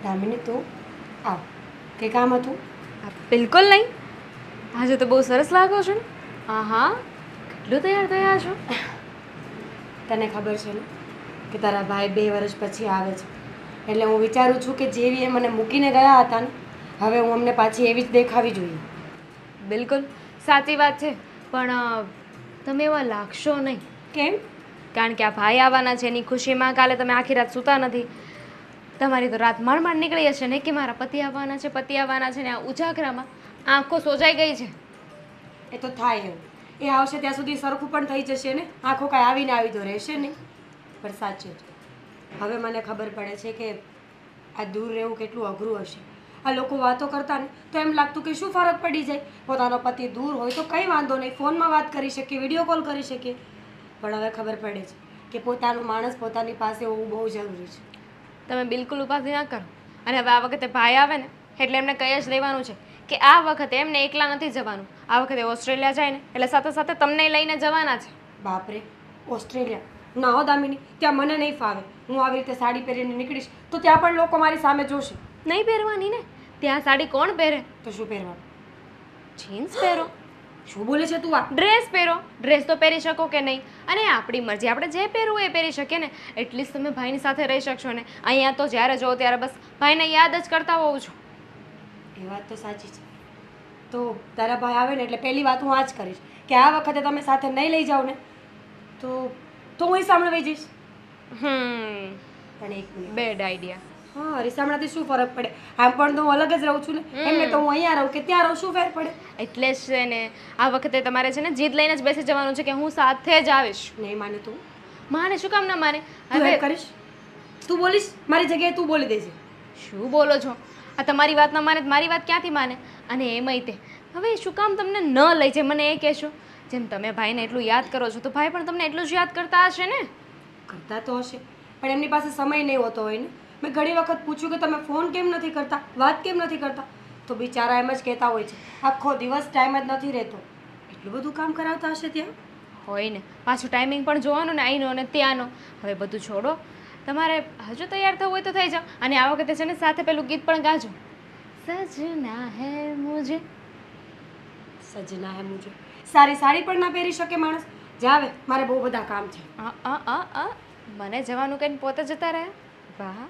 દામિની તું આવ, કે કામ હતું? બિલકુલ નહીં. આજે તો બહુ સરસ લાગો છો ને. હા હા, કેટલું તૈયાર થયા છો. તને ખબર છે ને કે તારા ભાઈ 2 વર્ષ પછી આવે છે, એટલે હું વિચારું છું કે જેવી એ મને મૂકીને ગયા હતા ને, હવે હું અમને પાછી એવી જ દેખાવી જોઈએ. બિલકુલ સાચી વાત છે, પણ તમે એવા લાગશો નહીં. કેમ? કારણ કે આ ભાઈ આવવાના છે એની ખુશીમાં કાલે તમે આખી રાત સૂતા નથી. તમારી તો રાત માંડ નીકળી હશે ને કે મારા પતિ આવવાના છે, પતિ આવવાના છે, ને આ ઉજાગરામાં આંખો સોજાઈ ગઈ છે. એ તો થાય એવું, એ આવશે ત્યાં સુધી સરખું પણ થઈ જશે ને, આંખો કાંઈ આવીને આવી તો રહેશે નહીં. પણ સાચે જ હવે મને ખબર પડે છે કે આ દૂર રહેવું કેટલું અઘરું હશે. આ લોકો વાતો કરતા ને તો એમ લાગતું કે શું ફરક પડી જાય, પોતાનો પતિ દૂર હોય તો કંઈ વાંધો નહીં, ફોનમાં વાત કરી શકીએ, વિડીયો કોલ કરી શકીએ. પણ હવે ખબર પડે છે કે પોતાનું માણસ પોતાની પાસે હોવું બહુ જરૂરી છે. તમે બિલકુલ ઉપાધિ ના કરો. અને હવે આ વખતે ભાઈ આવે ને એટલે એમને કહી જ દેવાનું છે કે આ વખતે એમને એકલા નથી જવાનું. આ વખતે ઓસ્ટ્રેલિયા જાય ને એટલે સાથે સાથે તમને લઈને જવાના છે. બાપરે, ઓસ્ટ્રેલિયા? ના હો દામિની, ત્યાં મને નહીં ફાવે. હું આવી રીતે સાડી પહેરીને નીકળીશ તો ત્યાં પણ લોકો મારી સામે જોશે. નહીં પહેરવાની ને, ત્યાં સાડી કોણ પહેરે? તો શું પહેરવાનું? જીન્સ પહેરો. શું બોલે છે તું? આ ડ્રેસ પહેરો. ડ્રેસ તો પહેરી શકો કે નહીં, અને આપણી મરજી, આપણે જે પહેરવું એ પહેરી શકીએ ને. એટલીસ્ટ તમે ભાઈની સાથે રહી શકશો ને. અહીંયા તો જ્યારે જો ત્યારે બસ ભાઈને યાદ જ કરતા હોઉં છું. એ વાત તો સાચી છે. તો તારા ભાઈ આવે ને એટલે પહેલી વાત હું આ જ કરીશ કે આ વખતે તમે સાથે નહીં લઈ જાઓ ને તો હું સાંભળવાઈ જઈશ. પણ એક મિનિટ, બેડ આઈડિયા. હા, રીસામણાથી શું ફરક પડે? આમ પણ તો હું અલગ જ રહું છું ને, એમને તો હું અહીંયા રહું કે ત્યાં રહું, શું ફેર પડે? એટલે જ છે ને, આ વખતે તમારે છે ને જીદ લઈને જ બેસી જવાનું છે કે હું સાથે જ આવીશ. નહીં માને તું? માને શું કામ ના માને? તું હવે એમ કરીશ? તું બોલીશ મારી જગ્યાએ? તું બોલી દેજે. શું બોલો છો? આ તમારી વાત ન માને તો મારી વાત ક્યાંથી માને? અને એમાંય તે હવે શું કામ તમને ન લઈ જાય મને એ કહેશો? જેમ તમે ભાઈને એટલું યાદ કરો છો તો ભાઈ પણ તમને એટલું જ યાદ કરતા હશે ને. કરતા તો હશે, પણ એમની પાસે સમય નહીં હોતો હોય ને. મેં ઘણી વખત પૂછ્યું કે તમે ફોન કેમ નથી કરતા, વાત કેમ નથી કરતા, તો બિચારા એમ જ કહેતા હોય છે આખો દિવસ ટાઈમ જ નથી રહેતો. એટલું બધું કામ કરાવતા હશે ત્યાં? હોય ને, પાછું ટાઈમિંગ પણ જોવાનું ને અહીંનો અને ત્યાંનો. હવે બધું છોડો, તમારે હજુ તૈયાર થવું હોય તો થઈ જાઓ. અને આ વખતે છે ને સાથે પેલું ગીત પણ ગાજો, સजना હે મુझे. સજના હે મુझे. સારી સાડી પણ ના પહેરી શકે માણસ. જાવે, મારે બહુ બધા કામ છે. મને જવાનું કહીને પોતે જતા રહ્યા. વાહ.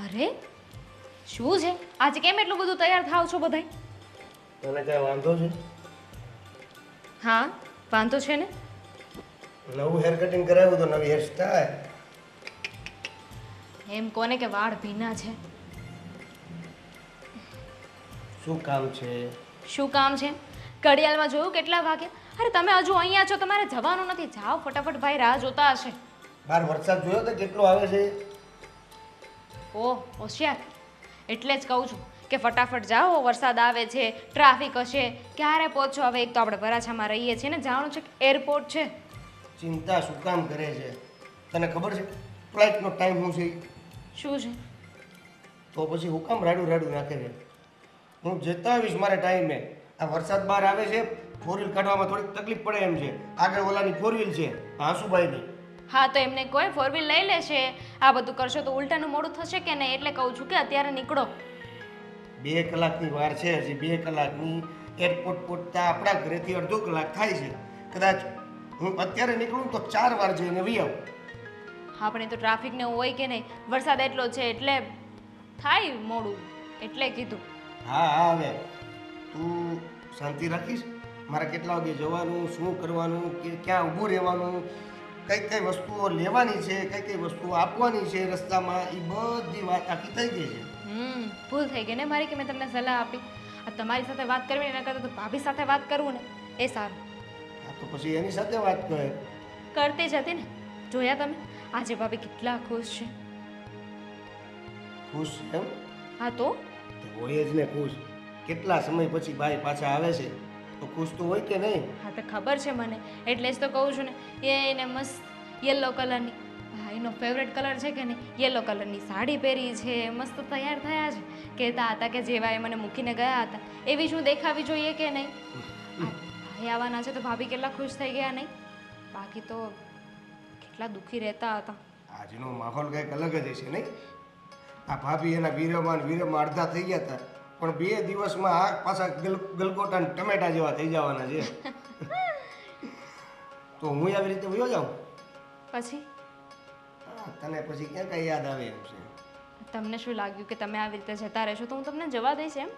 અરે શું છે આજે, કેમ એટલું બધું તૈયાર થાવ છો બધાય? તને કઈ વાંધો છે? હા, વાંધો છે ને. નવું હેર કટિંગ કરાવ્યું તો નવી હેર સ્ટાઈલ. એમ કોને કે વાળ ભીના છે. શું કામ છે? શું કામ છે? ઘડિયાળમાં જોયું કેટલા વાગે? અરે તમે હજુ અહીંયા છો, તમારે જવાનું નથી. જાઓ ફટાફટ, ભાઈ રાહ જોતા હશે. બહાર વરસાદ જોયો તો કેટલો આવે છે? ઓહ હોશિયાર, એટલે જ કહું છું કે ફટાફટ જાઓ, વરસાદ આવે છે, ટ્રાફિક હશે, ક્યારે પહોંચો? હવે એક તો આપણે વરાછામાં રહીએ છીએ ને, જાણું છે કે એરપોર્ટ છે. ચિંતા શું કામ કરે છે? તને ખબર છે ફ્લાઇટનો ટાઈમ શું છે? શું છે? તો પછી હું કામ રાડું રાડું નાખે છે? હું જતા આવીશ મારા ટાઈમે. આ વરસાદ બહાર આવે છે, 4 વ્હીલ કાઢવામાં થોડીક તકલીફ પડે એમ છે. આગળ ઓલાની 4 વ્હીલ છે, આંસુભાઈની. હા તો એમને કોઈ 4 વ્હીલ લઈ લેશે. આ બધું કરશો તો ઉલટાનું મોડું થશે કે નહીં, એટલે કહું છું કે અત્યારે નીકળો. 2 કલાકની વાર છે, હજી 2 કલાકની. એરપોર્ટ પહોંચતા આપણા ઘરેથી અડધો કલાક થાય છે. કદાચ હું અત્યારે નીકળું તો 4 વાર જઈને વી આવું. આપણે તો ટ્રાફિકને હોય કે નહીં, વરસાદ એટલો છે એટલે થાય મોડું, એટલે કીધું. હા હા, હવે તું શાંતિ રાખીશ. મારે કેટલા વાગે જવાનું, શું કરવાનું, કે ક્યાં ઊભું રહેવાનું, કઈ કઈ વસ્તુઓ લેવાની છે, કઈ કઈ વસ્તુઓ આપવાની છે રસ્તામાં, એ બધી વાત આખી થઈ ગઈ છે. ભૂલ થઈ ગઈ ને મારી કે મેં તમને સલાહ આપી. આ તમારી સાથે વાત કરવી એના કરતાં તો ભાભી સાથે વાત કરવું ને એ સારું. હા તો પછી એની સાથે વાત કરે. કરતી જ હતી ને. જોયા તમે આજે ભાભી કેટલા ખુશ છે. ખુશ એમ? હા તો હોય જ ને ખુશ. કેટલા સમય પછી ભાઈ પાછા આવે છે તો ખુશ તો હોય કે નહીં? હા તો ખબર છે મને, એટલે જ તો કહું છું ને. એને મસ્ત યલો કલરની, ભાઈનો ફેવરેટ કલર છે કે નહીં, યલો કલરની સાડી પહેરી છે, મસ્ત તૈયાર થયા છે. કહેતા હતા કે જેવા એ મને મૂકીને ગયા હતા એવી શું દેખાવી જોઈએ કે નહીં. ભાઈ આવવાના છે તો ભાભી કેટલા ખુશ થઈ ગયા નહીં? બાકી તો કેટલા દુઃખી રહેતા હતા. આજનો માહોલ કંઈક અલગ જ હશે નહીં? આ ભાભી એના વીરમાં અડધા થઈ ગયા હતા, પણ 2 દિવસમાં આ પાછા ગલગોટા ને ટમેટા જેવા થઈ જવાના છે. તો હું આવી રીતે વયો જાઉં? પછી તને પછી ક્યાં કઈ યાદ આવે એમ છે? તમને શું લાગ્યું કે તમે આવી રીતે જતા રહેશો તો હું તમને જવા દઈશ એમ?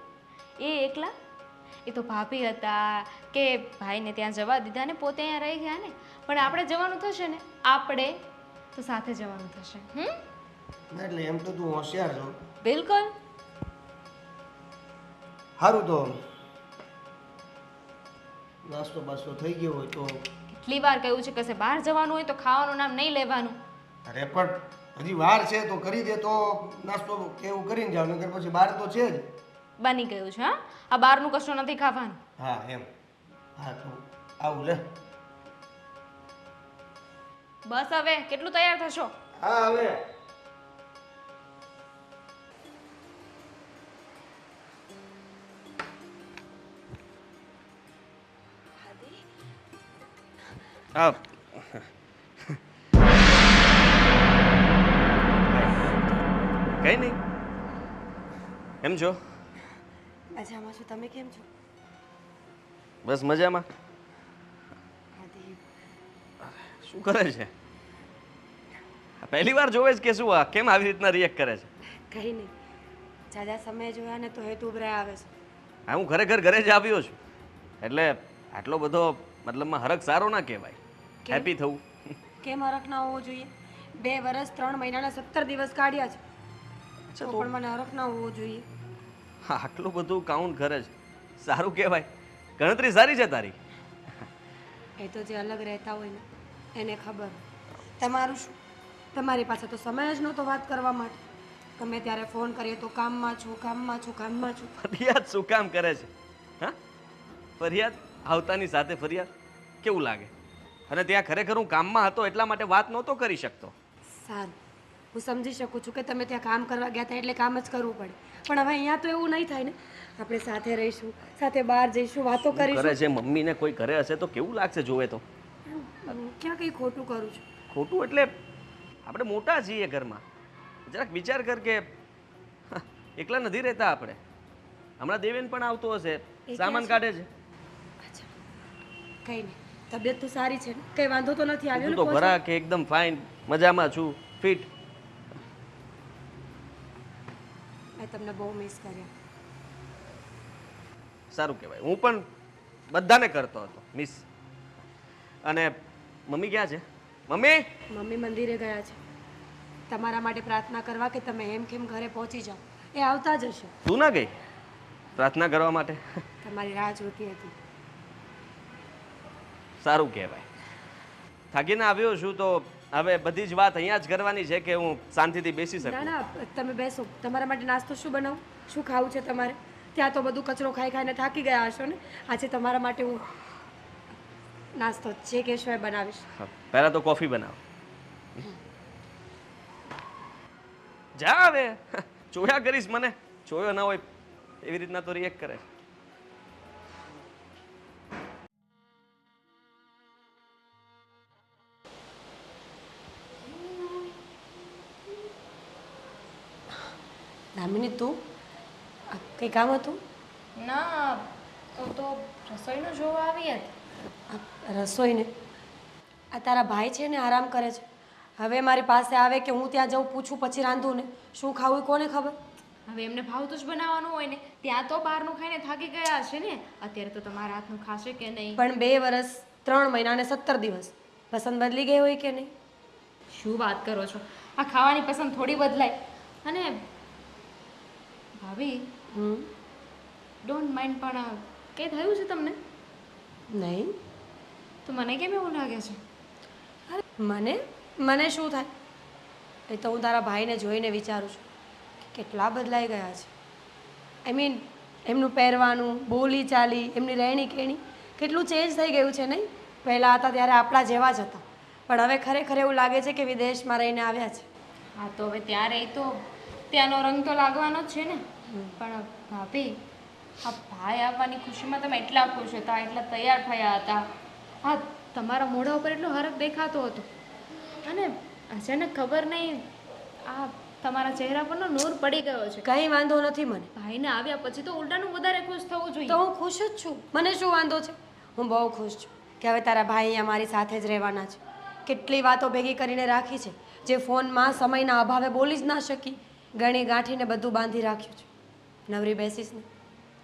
એ એકલા? એ તો ભાભી હતા કે ભાઈને ત્યાં જવા દીધા ને પોતે અહીંયા રહી ગયા ને. પણ આપણે જવાનું થશે ને, આપણે તો સાથે જવાનું થશે. એટલે એમ તો તું હોશિયાર છો. બિલકુલ. સારું, તો નાસ્તો બાસ્તો થઈ ગયો હોય તો? કેટલી વાર કહ્યું છે કશે બહાર જવાનું હોય તો ખાવાનું નામ નહીં લેવાનું. અરે પણ હજી વાર છે તો કરી દે, તો નાસ્તો કે એવું કરીને જાવ, નકર પછી બહાર તો છે જ. બની ગયું છે. હા, આ બહારનું કશું નથી ખાવાનું. હા એમ. હા તો આવું લે. બસ હવે કેટલું તૈયાર થશો? હા હવે. હા. કઈ નહીં. એમ છો? મજામાં છું. તમે કેમ છો? બસ મજામાં. આદિ, શું કરે છે? પહેલી વાર જોવે જ કે શું? આ કેમ આવી રીતના રિએક્ટ કરે છે? કંઈ નહીં. જાજા સમય જોયા ને તો હેતુ ઉભરાય આવે છે. હા, હું ખરેખર ઘરે જ આવ્યો છું, એટલે આટલો બધો મતલબમાં હરખ સારો ના કહેવાય. હેપી થવું. કેમ હરખ ના હોવો જોઈએ? 2 વર્ષ 3 મહિનાના 17 દિવસ કાઢ્યા છે, તો પણ મને હરખ ના હોવો જોઈએ. હા, આટલું બધું કાઉન્ટ કરે છે, સારું કહેવાય. ગણતરી સારી છે તારી. એ તો જે અલગ રહેતા હોય ને એને ખબર. તમારું શું? તમારી પાસે તો સમય જ નહોતો વાત કરવા માટે. ગમે ત્યારે ફોન કરીએ તો કામમાં છું, કામમાં છું, કામમાં છું. ફરિયાદ શું કામ કરે છે? હા, ફરિયાદ આવતાની સાથે ફરિયાદ કેવું લાગે? અને ત્યાં ખરેખર હું કામમાં હતો એટલા માટે વાત નહોતો કરી શકતો. સારું, હું સમજી શકું છું કે તમે ત્યાં કામ કરવા ગયા હતા એટલે કામ જ કરવું પડે, પણ હવે અહીંયા તો એવું નહીં થાય ને. આપણે સાથે રહીશું, સાથે બહાર જઈશું, વાતો કરે કરીશું. છે મમ્મીને કોઈ ઘરે હશે તો કેવું લાગશે જોવે તો? ક્યાં કંઈ ખોટું કરું છું? ખોટું એટલે આપણે મોટા છીએ ઘરમાં, જરાક વિચાર કર કે એકલા નથી રહેતા આપણે. હમણાં દેવેન પણ આવતો હશે, સામાન કાઢે છે. અચ્છા, કંઈ નહીં. તબિયત તો સારી છે ને? કંઈ વાંધો તો નથી આવ્યો તું તો ને? ભરા કે એકદમ ફાઇન, મજામાં છું, ફિટ. મેં તમને બહુ મિસ કર્યા. સારું કહેવાય. હું પણ બધાને કરતો હતો મિસ. અને મમ્મી ક્યાં છે? મમ્મી! મમ્મી મંદિરે ગયા છે તમારા માટે પ્રાર્થના કરવા કે તમે એમ કેમ ઘરે પહોંચી જાઓ. એ આવતા જ હશે. તું ના ગઈ પ્રાર્થના કરવા માટે? તમારી રાહ જોતી હતી. સારું કહેવાય. થાકીને આવ્યો છું તો હવે બધી જ વાત અહીંયા જ કરવાની છે કે હું શાંતિથી બેસી ના શકું? ના, તમે બેસો. તમારા માટે નાસ્તો શું બનાવું? શું ખાવું છે તમારે? ત્યાં તો બધું કચરો ખાઈ ખાઈને થાકી ગયા હશો ને. આજે તમારા માટે હું નાસ્તો જે કહેશો એ બનાવીશ. પહેલાં તો કોફી બનાવ. જા હવે, જોયા કરીશ મને. જોયો ના હોય એવી રીતના તો રિએક્ટ કરે. દામિની, તું કંઈ કામ હતું? ના, તો રસોઈનું જોવા આવી હતી. રસોઈને? આ તારા ભાઈ છે ને આરામ કરે છે. હવે મારી પાસે આવે કે હું ત્યાં જઉં પૂછું પછી રાંધું ને? શું ખાવું કોને ખબર? હવે એમને ભાવતું જ બનાવવાનું હોય ને. ત્યાં તો બહારનું ખાઈને થાકી ગયા હશે ને. અત્યારે તો તમારા હાથનું ખાશે કે નહીં? પણ 2 વર્ષ 3 મહિના અને 17 દિવસ પસંદ બદલી ગઈ હોય કે નહીં? શું વાત કરો છો? આ ખાવાની પસંદ થોડી બદલાય. અને ભાભી, ડોન્ટ માઇન્ડ, પણ કંઈ થયું છે તમને? નહીં તો મને કેમ એવું લાગે છે? અરે મને શું થાય? એ તો હું તારા ભાઈને જોઈને વિચારું છું કે કેટલા બદલાઈ ગયા છે. આઈ મીન એમનું પહેરવાનું, બોલી ચાલી, એમની રહેણી કહેણી કેટલું ચેન્જ થઈ ગયું છે નહીં? પહેલાં હતા ત્યારે આપણા જેવા જ હતા, પણ હવે ખરેખર એવું લાગે છે કે વિદેશમાં રહીને આવ્યા છે. હા, તો હવે ત્યાં રહી તો ત્યાંનો રંગ તો લાગવાનો જ છે ને. પણ ભાભી, આ ભાઈ આવવાની ખુશીમાં તમે એટલા ખુશ હતા, એટલા તૈયાર થયા હતા. હા, તમારા મોઢા ઉપર એટલો હરખ દેખાતો હતો. અને અચાનક ખબર નહીં આ તમારા ચહેરા પરનો નૂર પડી ગયો છે. કંઈ વાંધો નથી મને. ભાઈને આવ્યા પછી તો ઉલટાનું વધારે ખુશ થવું જોઈએ. તો હું ખુશ જ છું. મને શું વાંધો છે? હું બહુ ખુશ છું કે હવે તારા ભાઈ અહીંયા મારી સાથે જ રહેવાના છે. કેટલી વાતો ભેગી કરીને રાખી છે, જે ફોનમાં સમયના અભાવે બોલી જ ના શકી. ગણી ગાંઠીને બધું બાંધી રાખ્યું છે. નવરી બેસીશ ને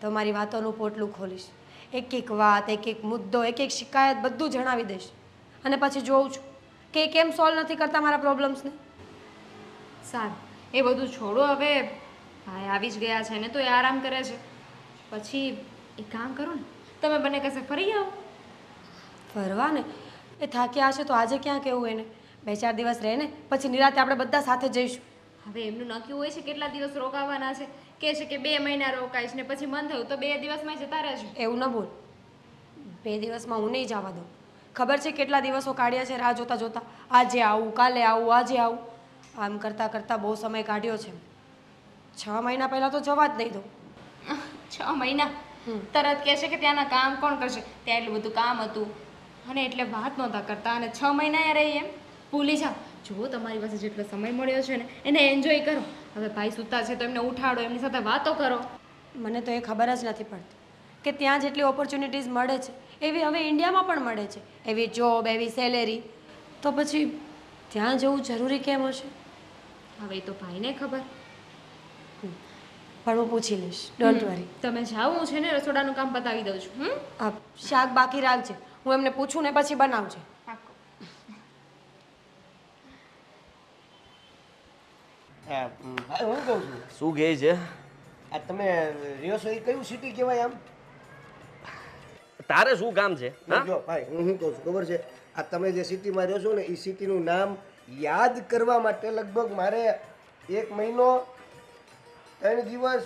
તો મારી વાતોનું પોટલું ખોલીશ. એક એક વાત, એક એક મુદ્દો, એક એક શિકાયત બધું જણાવી દઈશ. અને પછી જોઉં છું કે કેમ સોલ્વ નથી કરતા મારા પ્રોબ્લેમ્સને. સારું, એ બધું છોડો હવે. ભાઈ આવી જ ગયા છે ને તો એ આરામ કરે છે. પછી એક કામ કરો ને, તમે બંને કશે ફરી આવો. ફરવા ને એ થાક્યા હશે તો આજે ક્યાં કહેવું એને? 2-4 દિવસ રહે ને પછી નિરાતે આપણે બધા સાથે જઈશું. હવે એમનું નક્કી હોય છે કેટલા દિવસ રોકાવાના છે. કહે છે કે 2 મહિના રોકાઈશ ને પછી મન થયું તો 2 દિવસમાં જતા રહેજો. એવું ન બોલ. 2 દિવસમાં હું નહીં જવા દઉં. ખબર છે કેટલા દિવસો કાઢ્યા છે રાહ જોતા જોતા. આજે આવું, કાલે આવું, આજે આવું, આમ કરતાં કરતાં બહુ સમય કાઢ્યો છે. 6 મહિના પહેલાં તો જવા જ નહીં દઉં. 6 મહિના તરત કહેશે કે ત્યાંના કામ કોણ કરશે, ત્યાં એટલું બધું કામ હતું અને એટલે વાત નહોતા કરતા અને 6 મહિના એ રહી એમ ભૂલી જાઓ. જો તમારી પાસે જેટલો સમય મળ્યો છે ને એને એન્જોય કરો. હવે ભાઈ સૂતા છે તો એમને ઉઠાડો, એમની સાથે વાતો કરો. મને તો એ ખબર જ નથી પડતી કે ત્યાં જેટલી ઓપોર્ચ્યુનિટીઝ મળે છે એવી હવે ઇન્ડિયામાં પણ મળે છે. એવી જોબ, એવી સેલેરી, તો પછી ત્યાં જવું જરૂરી કેમ હશે? હવે એ તો ભાઈને ખબર. પણ હું પૂછી લઈશ, ડોન્ટ વરી. તમે જાઓ, હું છે ને રસોડાનું કામ પતાવી દઉં છું. આ શાક બાકી રાખજે, હું એમને પૂછું ને પછી બનાવજે. પાક્કો. હા, હું કહું છું, શું કહે છે? આ તમે રહ્યો છો એ કયું સિટી કહેવાય આમ? તારે શું કામ છે? હા? જો ભાઈ, હું શું કહું છું ખબર છે? આ તમે જે સિટીમાં રહ્યો છો ને એ સિટીનું નામ યાદ કરવા માટે લગભગ મારે 1 મહિનો 3 દિવસ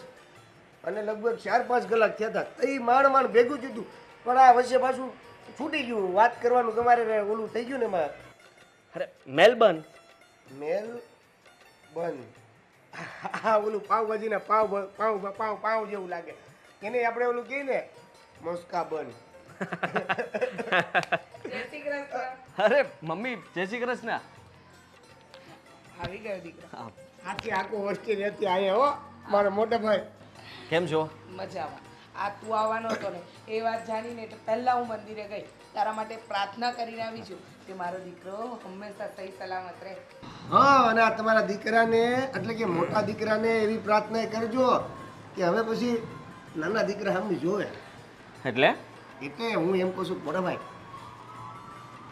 અને લગભગ 4-5 કલાક થયા હતા. એ માંડ ભેગું થયું હતું. પણ આ વચ્ચે પાછું છૂટી ગયું. વાત કરવાનું તમારે ઓલું થઈ ગયું ને એમાં. અરે મેલબર્ન. મેલબર્ન. હા, ઓલું પાવભાજીના પાવ પાવ પાવ પાવ જેવું લાગે. એને આપણે ઓલું કહીએ ને મોસ્કા બન. અરે મમ્મી, જય શ્રી કૃષ્ણ. આવી ગયો દીકરો. હા, આખી આખો હોસ્ટેલ હતી અહીંયા હો મારો મોટા ભાઈ. કેમ છો? મજામાં. આ તું આવવાનો હતો ને એ વાત જાણીને એટલે પહેલાં હું મંદિરે ગઈ, તારા માટે પ્રાર્થના કરીને આવી છું કે મારો દીકરો હંમેશા સહી સલામત રહે. હા, અને આ તમારા દીકરાને એટલે કે મોટા દીકરાને એવી પ્રાર્થના કરજો કે હવે પછી નાના દીકરા સામે જોવે. એટલે એટલે હું એમ કહું છું મોટા ભાઈ,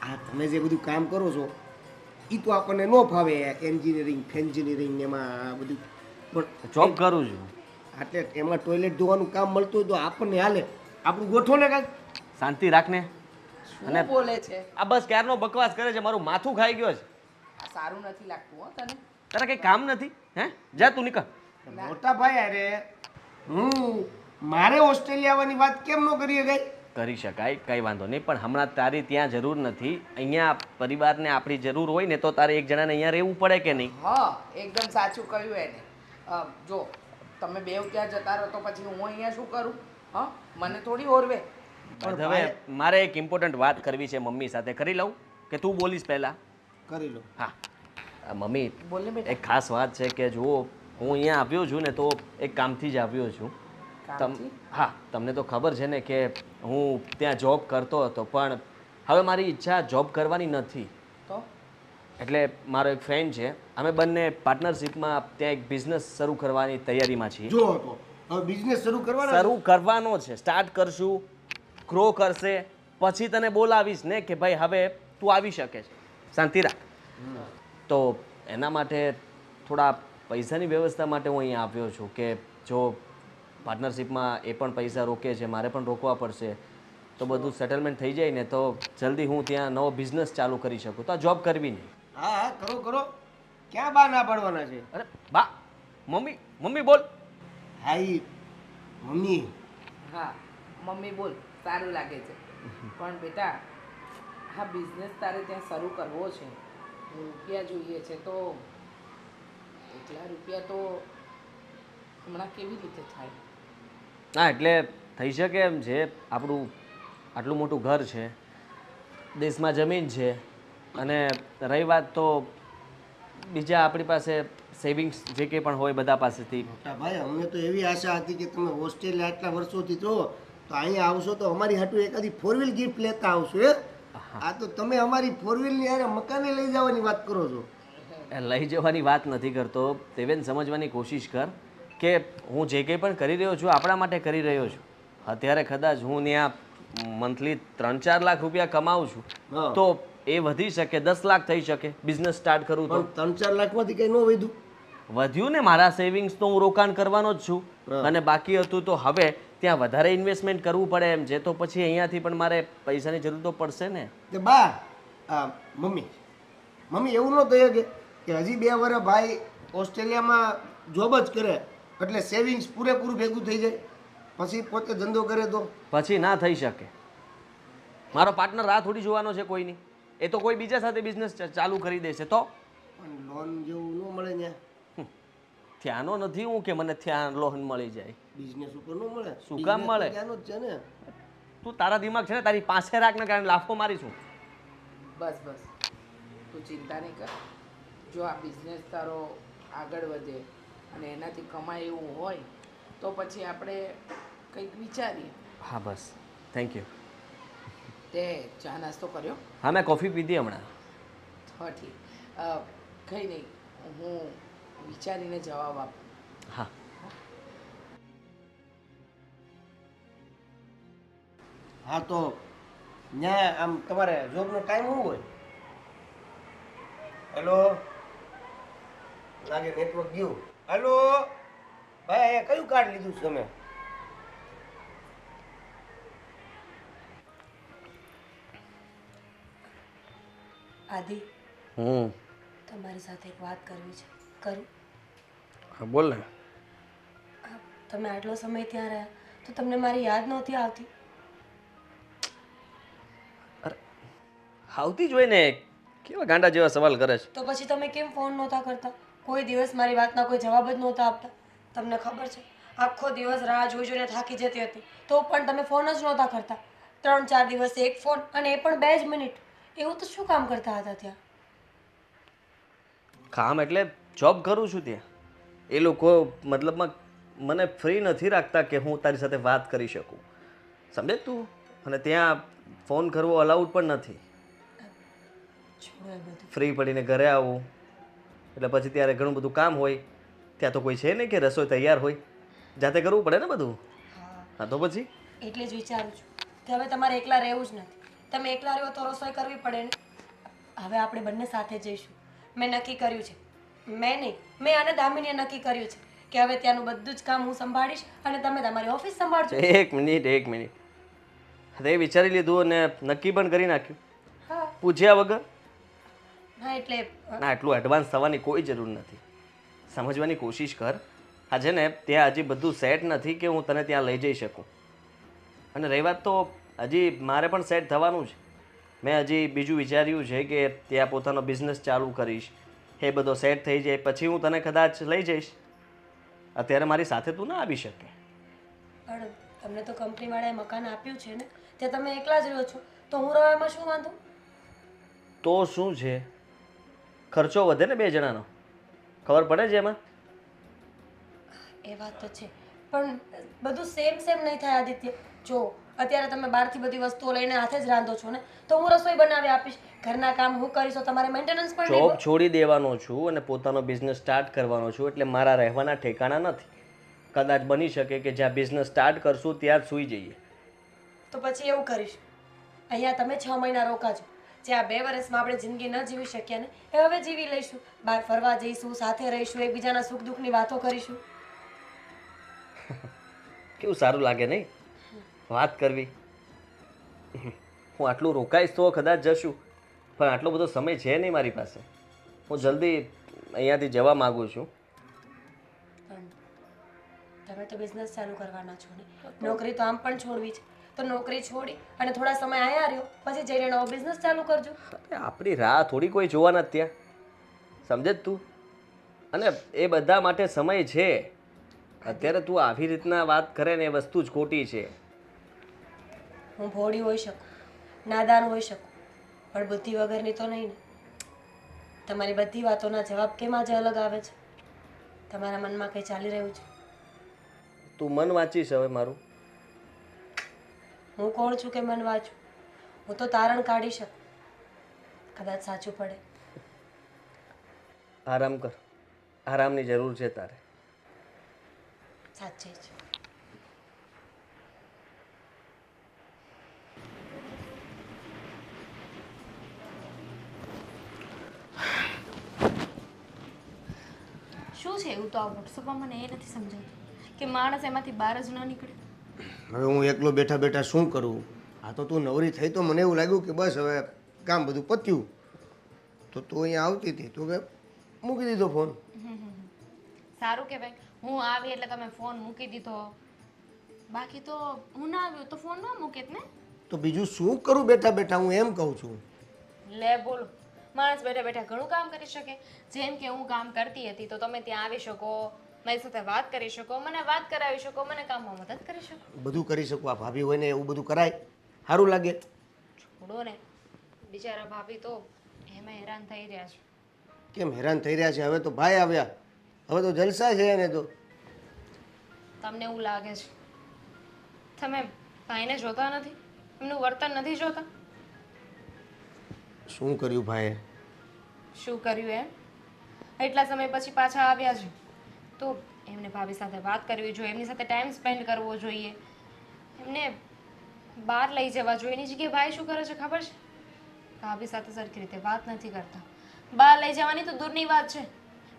આ તમે જે બધું કામ કરો છો એ તો આપણને ન ફાવે. એન્જિનિયરિંગ એમાં આ બધું પણ જોબ કરું છું. એટલે એમાં ટોયલેટ ધોવાનું કામ મળતું હોય તો આપણને હાલે. આપણું ગોઠવો ને કાંઈક. શાંતિ રાખને. શું બોલે છે? આ બસ ક્યારનો બકવાસ કરે છે, મારું માથું ખાઈ ગયો છે. આ સારું નથી લાગતું હો તને. તારે કઈ કામ નથી? હે, જા તું નીકળ. મોટા ભાઈ અરે હું મારે ઓસ્ટ્રેલિયા આવવાની વાત કેમ ન કરી ગઈ? કરી શકાય, કઈ વાંધો નહીં, પણ હમણાં તારી ત્યાં જરૂર નથી. અહીંયા પરિવારને આપણી જરૂર હોય ને તો તારે એક જણાને અહીંયા રહેવું પડે કે નહીં? હા, એકદમ સાચું કહ્યું એને. જો તમે બેવ ત્યાં જતા રહો તો પછી હું અહીંયા શું કરું? હા, મને થોડી ઓરવે. પણ હવે મારે એક ઇમ્પોર્ટન્ટ વાત કરવી છે મમ્મી સાથે. કરી લઉં કે તું બોલીશ પહેલા? કરી લો. હા, મમ્મી, બોલે બેટા. એક ખાસ વાત છે કે જુઓ, હું અહીંયા આવ્યો છું ને તો એક કામથી જ આવ્યો છું. કામથી? હા, તમને તો ખબર છે ને કે હું ત્યાં જોબ કરતો હતો, પણ હવે મારી ઈચ્છા જોબ કરવાની નથી. તો એટલે મારો એક ફ્રેન્ડ છે, અમે બંને પાર્ટનરશિપમાં ત્યાં એક બિઝનેસ શરૂ કરવાની તૈયારીમાં છીએ. જો તો હવે બિઝનેસ શરૂ કરવાનો શરૂ કરવાનો છે, સ્ટાર્ટ કરશું, ગ્રો કરશે, પછી તને બોલાવીશ ને કે ભાઈ હવે તું આવી શકે છે. શાંતિ રાખ. તો એના માટે થોડા પૈસાની વ્યવસ્થા માટે હું અહીંયા આવ્યો છું કે જો પાર્ટનરશિપમાં એ પણ પૈસા રોકે છે, મારે પણ રોકવા પડશે, તો બધું સેટલમેન્ટ થઈ જાય ને તો જલ્દી હું ત્યાં નવો બિઝનેસ ચાલુ કરી શકું. તો આ જોબ કરવી નહીં. હા હા, કરો કરો. ક્યાં બા ના પાડવાના છે? અરે બા, મમ્મી, મમ્મી બોલ. હા ઈ મમ્મી. હા, મમ્મી બોલ, સારું લાગે છે. પણ બેટા, હા બિઝનેસ તારે ત્યાં શરૂ કરવો છે, રૂપિયા જોઈએ છે, તો એટલા રૂપિયા તો હમણાં કેવી રીતે થાય? હા એટલે થઈ શકે એમ છે. આપણું આટલું મોટું ઘર છે, દેશમાં જમીન છે, અને રહી વાત તો બીજા આપણી પાસે સેવિંગ્સ જે કંઈ પણ હોય બધા પાસેથી. મોટા ભાઈ અમને તો એવી આશા હતી કે તમે ઓસ્ટ્રેલિયા આટલા વર્ષોથી છો તો અહીંયા આવશો તો અમારી હાટુ એકાદી ફોર વ્હીલ ગિફ્ટ લેતા આવશો હે. આ તો તમે અમારી ફોર વ્હીલની હારે મકાને લઈ જવાની વાત કરો છો. એ લઈ જવાની વાત નથી કરતો, તેવેન સમજવાની કોશિશ કર કે હું જે કંઈ પણ કરી રહ્યો છું આપણા માટે કરી રહ્યો છું. અત્યારે કદાચ હું ત્યાં મંથલી 3-4 લાખ રૂપિયા કમાઉં છું હા. તો એ વધી શકે, 10 લાખ થઈ શકે બિઝનેસ સ્ટાર્ટ કરું તો. પણ 3-4 લાખમાંથી કંઈ ન વધ્યું. વધ્યું ને, મારા સેવિંગ્સ તો હું રોકાણ કરવાનો જ છું, હા. અને બાકી હતું તો હવે ત્યાં વધારે ઇન્વેસ્ટમેન્ટ કરવું પડે એમ છે, તો પછી અહીંયાથી પણ મારે પૈસાની જરૂર તો પડશે ને. તે બા મમ્મી એવું ન થયું કે હજી 2 વર્ષ ભાઈ ઓસ્ટ્રેલિયામાં જોબ જ કરે એટલે સેવિંગ્સ પૂરેપૂરું ભેગું થઈ જાય પછી પોતે ધંધો કરે તો. પછી ના થઈ શકે. મારો પાર્ટનર રાહ થોડી જોવાનો છે કોઈની, એ તો કોઈ બીજા સાથે બિઝનેસ ચાલુ કરી દેશે તો. પણ લોન જેવું ન મળે ત્યાં. ત્યાંનો નથી હું કે મને ત્યાં લોન મળી જાય. બિઝનેસ ઉપર ન મળે. શું કામ Business મળે? તો ત્યાંનો જ છે ને. તું તારા દિમાગ છે ને તારી પાસે રાખને કારણે લાફો મારીશું. બસ બસ તું ચિંતા નહીં કર. જો આ બિઝનેસ તારો આગળ વધે અને એનાથી કમાય એવું હોય તો પછી આપણે કંઈક વિચારીએ. હા બસ, થેન્ક યુ. તે ચા નાસ્તો કર્યો? હા મેં કોફી પીધી હમણાં. હા ઠીક. કંઈ નહીં, હું વિચારીને જવાબ આપું. હા હા તો ત્યાં આમ તમારે જોબનો ટાઈમ શું હોય? હેલો, લાગે નેટવર્ક ગયું. હેલો ભાઈ, અહીંયા કયું કાર્ડ લીધું છે તમે? આદિ, તમારી સાથે એક વાત કરવી છે. કરું? હા બોલ ને. તમે આટલો સમય ત્યાં રહ્યા તો તમને મારી યાદ નહોતી આવતી? આવતી જ હોય ને, કેવા ગાંડા જેવા સવાલ કરે છે. તો પછી તમે કેમ ફોન નહોતા કરતા? કોઈ દિવસ મારી વાતના કોઈ જવાબ જ નહોતા આપતા. તમને ખબર છે, આખો દિવસ રાહ જોઈ જોઈને થાકી જતી હતી તો પણ તમે ફોન જ નહોતા કરતા. 3-4 દિવસે એક ફોન, અને એ પણ 2 જ મિનિટ. એવું તો શું કામ કરતા હતા ત્યાં? કામ એટલે જોબ કરું છું ત્યાં. એ લોકો મતલબમાં મને ફ્રી નથી રાખતા કે હું તારી સાથે વાત કરી શકું, સમજે તું? અને ત્યાં ફોન કરવો અલાઉડ પણ નથી. છોડો એ બધું. ફ્રી પડીને ઘરે આવું એટલે પછી ત્યારે ઘણું બધું કામ હોય. ત્યાં તો કોઈ છે નહીં કે રસોઈ તૈયાર હોય, જાતે કરવું પડે ને બધું. હા, હા તો પછી એટલે જ વિચારું છું કે હવે તમારે એકલા રહેવું જ નથી. તમે એકલા રહો તો રસોઈ કરવી પડે ને. હવે આપણે બંને સાથે જઈશું. મેં નક્કી કર્યું છે, મેં નહીં, મેં અને દામિનીએ નક્કી કર્યું છે કે હવે ત્યાંનું બધું જ કામ હું સંભાળીશ અને તમે તમારી ઓફિસ સંભાળજો. એક મિનિટ. તે વિચારી લીધું અને નક્કી પણ કરી નાખ્યું હા પૂછ્યા વગર? હા, એટલે ના, એટલું એડવાન્સ થવાની કોઈ જરૂર નથી. સમજવાની કોશિશ કર. આ છે ને ત્યાં હજી બધું સેટ નથી કે હું તને ત્યાં લઈ જઈ શકું. અને રહી વાત તો હજી મારે પણ સેટ થવાનું છે. મેં હજી બીજું વિચાર્યું છે કે ત્યાં પોતાનો બિઝનેસ ચાલુ કરીશ. એ બધો સેટ થઈ જાય પછી હું તને કદાચ લઈ જઈશ. અત્યારે મારી સાથે તું ના આવી શકે. પણ તમને તો કંપનીવાળાએ મકાન આપ્યું છે ને, તે તમે એકલા જ રહો છો તો હું રહેવામાં શું વાંધો? તો શું છે, ખર્ચો વધે ને 2 જણાનો, ખબર પડે છે એમાં. એ વાત તો છે, પણ બધું સેમ નહીં થાય આદિત્ય. જો અત્યારે તમે બહારથી બધી વસ્તુઓ લઈને હાથે જ રાંધો છો ને, તો હું રસોઈ બનાવી આપીશ, ઘરના કામ હું કરીશ, તો તમારે મેન્ટેનન્સ પણ નહીં જોબ છોડી દેવાનો છું અને પોતાનો બિઝનેસ સ્ટાર્ટ કરવાનો છું, એટલે મારા રહેવાના ઠેકાણા નથી. કદાચ બની શકે કે જ્યાં બિઝનેસ સ્ટાર્ટ કરશું ત્યાં જ સૂઈ જઈએ. તો પછી એવું કરીશ, અહીંયા તમે 6 મહિના રોકાજો. જે આ 2 વર્ષમાં આપણે જિંદગી ન જીવી શક્યા ને, એ હવે જીવી લઈશું. બહાર ફરવા જઈશું, સાથે રહીશું, એકબીજાના સુખ દુઃખની વાતો કરીશું. કેવું સારું લાગે નહીં વાત કરવી. હું આટલું રોકાઈશ તો કદાચ જશું, પણ આટલો બધો સમય છે નહીં મારી પાસે. હું જલ્દી અહીંયાથી જવા માગું છું. પણ તમે તો બિઝનેસ ચાલુ કરવાના છો ને, નોકરી તો આમ પણ છોડવી છે. તો નોકરી છોડી અને થોડા સમય આયા રહ્યો, પછી જઈને નવો બિઝનેસ ચાલુ કરજો. અરે આપણી રાહ થોડી કોઈ જોવાના જ ત્યાં, સમજે જ તું? અને એ બધા માટે સમય છે. અત્યારે તું આવી રીતના વાત કરે ને એ વસ્તુ જ ખોટી છે. હું ભોળી હોઈ શકું, નાદાન હોઈ શકું, પણ બુદ્ધિ વગરની તો નહીં ને. તમારી બધી વાતોના જવાબ કેમ આજે અલગ આવે છે? તમારા મનમાં કંઈ ચાલી રહ્યું છે? તું મન વાંચીશ હવે મારું? હું કોણ છું કે મન વાંચું? હું તો તારણ કાઢી શકું, કદાચ સાચું પડે. આરામ કર, આરામની જરૂર છે તારે. સાચે જ. શું છે એવું તો આ વોટ્સઅપમાં મને એ નથી સમજાતું કે માણસ એમાંથી બહાર જ ન નીકળે. હવે હું એકલો બેઠા બેઠા શું કરું? આ તો તું નવરી થઈ તો મને એવું લાગ્યું કે બસ હવે કામ બધું પત્યું. તો તું અહીંયા આવતી હતી તો કે મૂકી દીધો ફોન. સારું કે ભાઈ હું આવી એટલે તમે ફોન મૂકી દીધો. બાકી તો હું ના આવ્યો તો ફોન ન મૂકેત ને. તો બીજું શું કરું બેઠા બેઠા, હું એમ કહું છું. લે બોલો, માણસ બેઠા બેઠા ઘણું કામ કરી શકે. જેમ કે હું કામ કરતી હતી તો તમે ત્યાં આવી શકો, મારી સાથે વાત કરી શકો, મને વાત કરાવી શકો, મને કામમાં મદદ કરી શકો. બધું કરી શકું. આ ભાભી હોય ને એવું બધું કરાય? સારું લાગે? છોડો ને, બિચારા ભાભી તો એમાં હેરાન થઈ રહ્યા છે. કેમ હેરાન થઈ રહ્યા છે? હવે તો ભાઈ આવ્યા, હવે તો જલસા છે એને તો. તમને એવું લાગે છે? તમે ભાઈને જોતા નથી? એમનું વર્તન નથી જોતા? શું કર્યું ભાઈએ? શું કર્યું એમ? એટલા સમય પછી પાછા આવ્યા છે તો એમને ભાભી સાથે વાત કરવી જોઈએ, એમની સાથે ટાઈમ સ્પેન્ડ કરવો જોઈએ, એમને બહાર લઈ જવા જોઈએ. એની જગ્યાએ ભાઈ શું કરે છે ખબર છે? ભાભી સાથે સરખી રીતે વાત નથી કરતા. બહાર લઈ જવાની તો દૂરની વાત છે,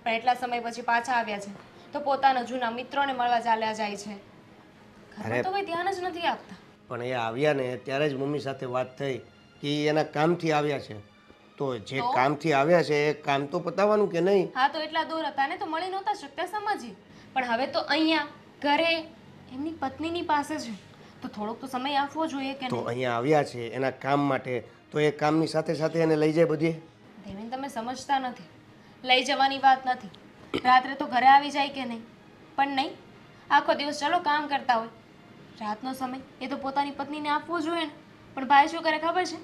પણ એટલા સમય પછી પાછા આવ્યા છે તો પોતાના જૂના મિત્રોને મળવા ચાલ્યા જાય છે. ઘરમાં તો કોઈ ધ્યાન જ નથી આપતા. પણ એ આવ્યા ને ત્યારે જ મમ્મી સાથે વાત થઈ કે ઈ એના કામથી આવ્યા છે. તો જે કામથી આવ્યા છે એ કામ તો પતાવવાનું કે નહીં? હા તો એટલા દૂર હતા ને તો મળી નહોતા શકતા, સમજી. પણ હવે તો અહીંયા ઘરે એમની પત્નીની પાસે છે તો થોડોક તો સમય આપવો જોઈએ કે તો નહીં? અહીંયા આવ્યા છે એના કામ માટે, તો એ કામની સાથે સાથે એને લઈ જાય બધે. દેવેન તમે સમજતા નથી. લઈ જવાની વાત નથી, રાત્રે તો ઘરે આવી જાય કે નહીં? પણ નહીં, આખો દિવસ ચલો કામ કરતા હોય, રાતનો સમય એ તો પોતાની પત્નીને આપવો જોઈએ ને. પણ ભાઈ શું કરે ખબર છે?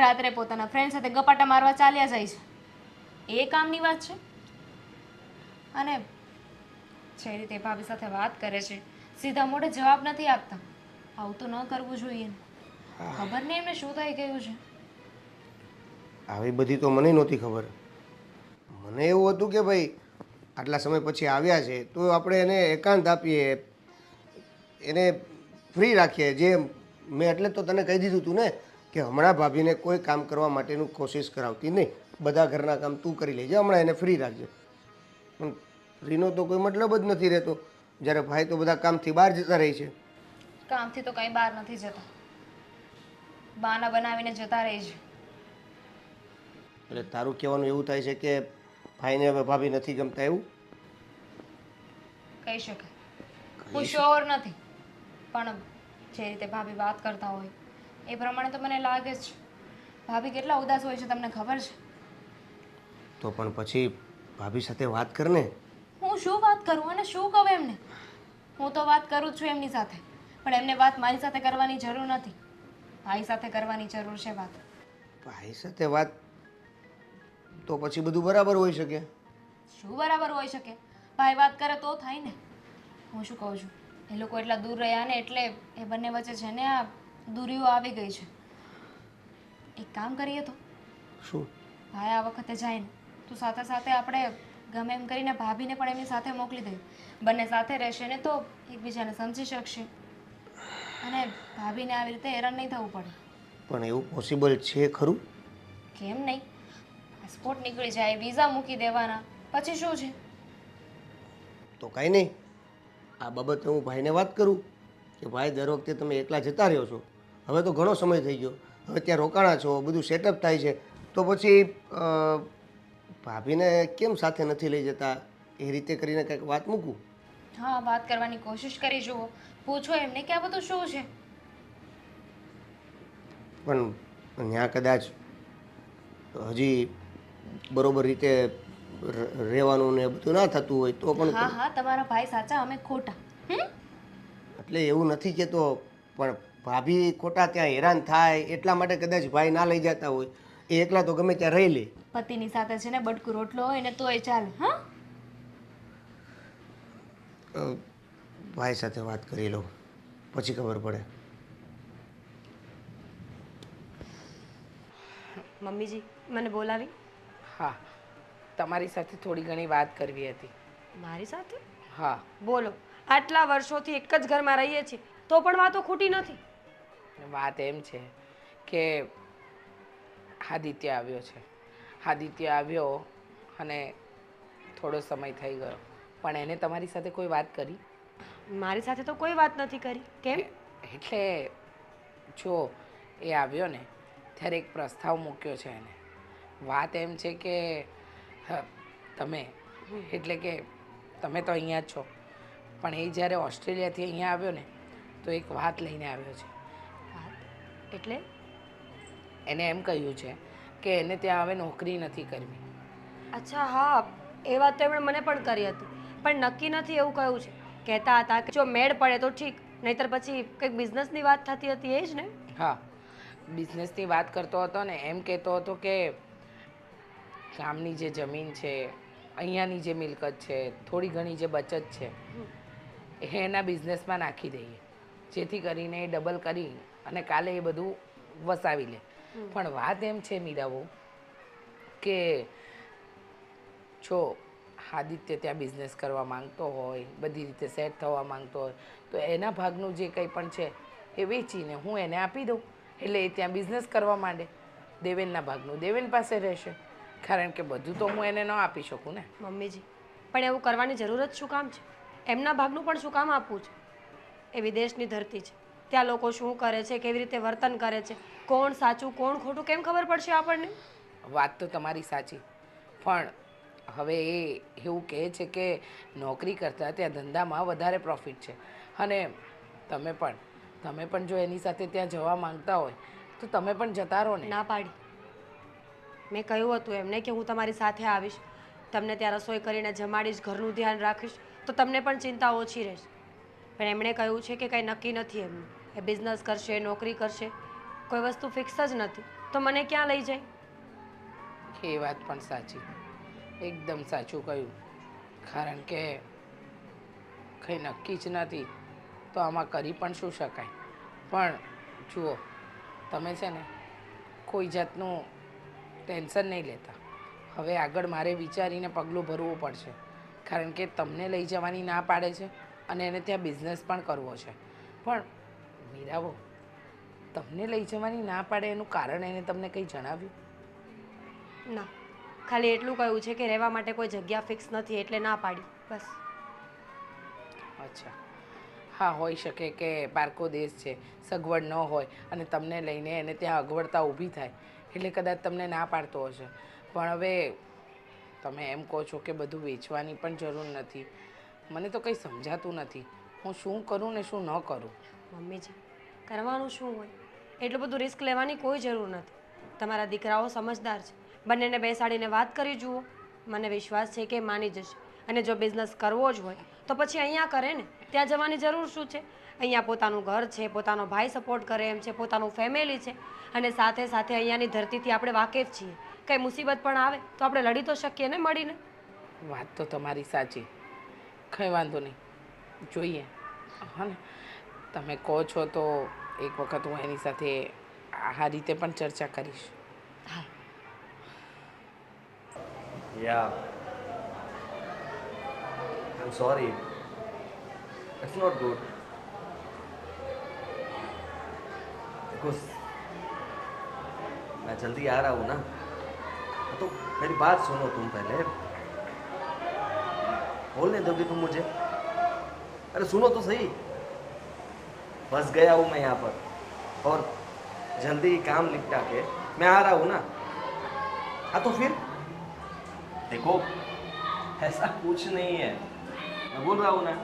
રાત્રે પોતાના ફ્રેન્ડ સાથે ગપાટા મારવા ચાલ્યા જાય છે. એ કામની વાત છે? અને જે રીતે ભાભી સાથે વાત કરે છે, સીધા મોઢે જવાબ નથી આપતા. આવું તો ન કરવું જોઈએ ને. ખબર નહીં એમને શું થઈ ગયું છે. આવી બધી તો મને નહોતી ખબર. મને એવું હતું કે ભાઈ આટલા સમય પછી આવ્યા છે તો આપણે એને એકાંત આપીએ, એને ફ્રી રાખીએ. જે મેં એટલે તો તને કહી દીધું હતું ને કે હમણાં ભાભીને કોઈ કામ કરવા માટેનું કોશિશ કરાવતી નહીં, બધા ઘરના કામ તું કરી લેજે, હમણાં એને ફ્રી રાખજે. પણ ફ્રીનો તો કોઈ મતલબ જ નથી રહેતો જ્યારે ભાઈ તો બધા કામથી બહાર જતા રહે છે. કામથી તો કંઈ બહાર નથી જતા, બહાના બનાવીને જતા રહે છે. એટલે તારું કહેવાનું એવું થાય છે કે ભાઈને હવે ભાભી નથી ગમતા એવું? કહી શકાય. હું શ્યોર નથી, પણ જે રીતે ભાભી વાત કરતા હોય એ પ્રમાણે તો મને લાગે જ છે. ભાભી કેટલા ઉદાસ હોય છે તમને ખબર છે? તો પણ પછી ભાભી સાથે વાત કરને. હું શું વાત કરું અને શું કહું એમને? હું તો વાત કરું જ છું એમની સાથે, પણ એમને વાત મારી સાથે કરવાની જરૂર નથી, ભાઈ સાથે કરવાની જરૂર છે વાત. ભાઈ સાથે વાત તો પછી બધું બરાબર હોઈ શકે. શું બરાબર હોઈ શકે? ભાઈ વાત કરે તો થાય ને. હું શું કહું છું, એ લોકો એટલા દૂર રહ્યા ને એટલે એ બંને વચ્ચે છે ને આ દૂરીઓ આવી ગઈ છે. એક કામ કરીએ તો? શું? ભાઈ આ વખતે જાય ને તો સાથે સાથે આપણે ગમે એમ કરીને ભાભીને પણ એમની સાથે મોકલી દઈએ. બંને સાથે રહેશે ને તો એકબીજાને સમજી શકશે અને ભાભીને આવી રીતે હેરાન નહીં થવું પડે. પણ એવું પોસિબલ છે ખરું? કેમ નહીં? પાસપોર્ટ નીકળી જાય, વિઝા મૂકી દેવાના, પછી શું છે? તો કાંઈ નહીં, આ બાબતે હું ભાઈને વાત કરું કે ભાઈ દર વખતે તમે એકલા જતા રહ્યો છો, હવે તો ઘણો સમય થઈ ગયો, હવે ત્યાં રોકાણા છો, બધું સેટઅપ થાય છે, તો પછી ભાભીને કેમ સાથે નથી લઈ જતા? એ રીતે કરીને કંઈક વાત મૂકું. હા, વાત કરવાની કોશિશ કરી જુઓ, પૂછો એમને કે આ બધું શું છે. પણ ત્યાં કદાચ હજી બરોબર રીતે રહેવાનું ને બધું ના થતું હોય તો પણ હા હા, તમારા ભાઈ સાચા, અમે ખોટા. એટલે એવું નથી કહેતો, પણ ભાભી ખોટા ત્યાં હેરાન થાય એટલા માટે કદાચ ભાઈ ના લઈ જતા હોય. એ એકલા તો ગમે ત્યાં રહી લે. પતિની સાથે છે ને બટકું રોટલો હોય ને તોય ચાલે. હા, ભાઈ સાથે વાત કરી લઉં પછી ખબર પડે. મમ્મીજી મને બોલાવી? હા, તમારી સાથે થોડી ઘણી વાત કરવી હતી. મારી સાથે? હા, બોલો. આટલા વર્ષોથી એક જ ઘરમાં રહીએ છીએ તો પણ વાતો ખૂટી નથી. વાત એમ છે કે આદિત્ય આવ્યો છે. આદિત્ય આવ્યો અને થોડો સમય થઈ ગયો, પણ એને તમારી સાથે કોઈ વાત કરી? મારી સાથે તો કોઈ વાત નથી કરી. કેમ? એટલે જો એ આવ્યો ને ત્યારે એક પ્રસ્તાવ મૂક્યો છે એને. વાત એમ છે કે તમે એટલે કે તમે તો અહીંયા જ છો, પણ એ જ્યારે ઓસ્ટ્રેલિયાથી અહીંયા આવ્યો ને તો એક વાત લઈને આવ્યો છે. વાત એટલે? એને એમ કહ્યું છે કે એને ત્યાં હવે નોકરી નથી કરવી. અચ્છા, હા, એ વાત તો એમણે મને પણ કરી હતી, પણ નક્કી નથી એવું કહ્યું છે. કહેતા હતા કે જો મેળ પડે તો ઠીક, નહીતર પછી કંઈક બિઝનેસની વાત થતી હતી, એ જ ને? હા, બિઝનેસની વાત કરતો હતો ને. એમ કહેતો હતો કે ગામની જે જમીન છે, અહીંયાની જે મિલકત છે, થોડી ઘણી જે બચત છે એ એના બિઝનેસમાં નાખી દઈએ, જેથી કરીને એ ડબલ કરી અને કાલે એ બધું વસાવી લે. પણ વાત એમ છે મીરાબહુ કે જો આદિત્ય ત્યાં બિઝનેસ કરવા માંગતો હોય, બધી રીતે સેટ થવા માંગતો હોય, તો એના ભાગનું જે કંઈ પણ છે એ વેચીને હું એને આપી દઉં, એટલે એ ત્યાં બિઝનેસ કરવા માંડે. દેવેનના ભાગનું દેવેન પાસે રહેશે, કારણ કે બધું તો હું એને ન આપી શકું ને. મમ્મીજી, પણ એવું કરવાની જરૂર જ શું કામ છે? એમના ભાગનું પણ શું કામ આપવું છે? એ વિદેશની ધરતી છે, ત્યાં લોકો શું કરે છે, કેવી રીતે વર્તન કરે છે, કોણ સાચું કોણ ખોટું કેમ ખબર પડશે આપણને? વાત તો તમારી સાચી, પણ હવે એ એવું કહે છે કે નોકરી કરતાં ત્યાં ધંધામાં વધારે પ્રોફિટ છે. અને તમે પણ જો એની સાથે ત્યાં જવા માંગતા હોય તો તમે પણ જતા રહો ને. ના પાડી. મેં કહ્યું હતું એમને કે હું તમારી સાથે આવીશ, તમને ત્યાં રસોઈ કરીને જમાડીશ, ઘરનું ધ્યાન રાખીશ, તો તમને પણ ચિંતા ઓછી રહેશે. પણ એમણે કહ્યું છે કે કંઈ નક્કી નથી એમનું. એ બિઝનેસ કરશે, નોકરી કરશે, કોઈ વસ્તુ ફિક્સ જ નથી. તો મને ક્યાં લઈ જાય? એ વાત પણ સાચી, એકદમ સાચું કહ્યું. કારણ કે કંઈ નક્કી જ નથી તો આમાં કરી પણ શું શકાય. પણ જુઓ, તમે છે ને કોઈ જાતનું ટેન્શન નહીં લેતા. હવે આગળ મારે વિચારીને પગલું ભરવું પડશે, કારણ કે તમને લઈ જવાની ના પાડે છે અને એને ત્યાં બિઝનેસ પણ કરવો છે. પણ મીરાબહુ, તમને લઈ જવાની ના પાડે એનું કારણ એને તમને કંઈ જણાવ્યું? ના, ખાલી એટલું કહ્યું છે કે રહેવા માટે કોઈ જગ્યા ફિક્સ નથી એટલે ના પાડી, બસ. અચ્છા, હા, હોઈ શકે કે પારકો દેશ છે, સગવડ ન હોય અને તમને લઈને એને ત્યાં અગવડતા ઊભી થાય એટલે કદાચ તમને ના પાડતો હશે. પણ હવે તમે એમ કહો છો કે બધું વેચવાની પણ જરૂર નથી. મને તો કંઈ સમજાતું નથી, હું શું કરું ને શું ન કરું. મમ્મીજી, કરવાનું શું હોય? એટલું બધું રિસ્ક લેવાની કોઈ જરૂર નથી. તમારા દીકરાઓ સમજદાર છે, બંનેને બેસાડીને વાત કરી જુઓ. મને વિશ્વાસ છે કે માની જશે. અને જો બિઝનેસ કરવો જ હોય તો પછી અહીંયા કરે ને, ત્યાં જવાની જરૂર શું છે? અહીંયા પોતાનું ઘર છે, પોતાનો ભાઈ સપોર્ટ કરે એમ છે, પોતાનું ફેમિલી છે, અને સાથે સાથે અહીંયાની ધરતીથી આપણે વાકેફ છીએ. કંઈ મુસીબત પણ આવે તો આપણે લડી તો શકીએ ને મળીને. વાત તો તમારી સાચી, કંઈ વાંધો નહીં, જોઈએ. હા ને, તમે કહો છો તો એક વખત હું એની સાથે આ રીતે પણ ચર્ચા કરીશ. હા. Yeah. I'm sorry. It's not good. Because मैं जल्दी आ रहा हूँ ना, तो मेरी बात सुनो तुम पहले. बोलने दोगे तुम मुझे? अरे सुनो तो सही. फंस गया हूँ मैं यहाँ पर और जल्दी काम निपटा के मैं आ रहा हूँ ना. हाँ तो फिर देखो, ऐसा कुछ नहीं है, मैं बोल रहा हूँ ना.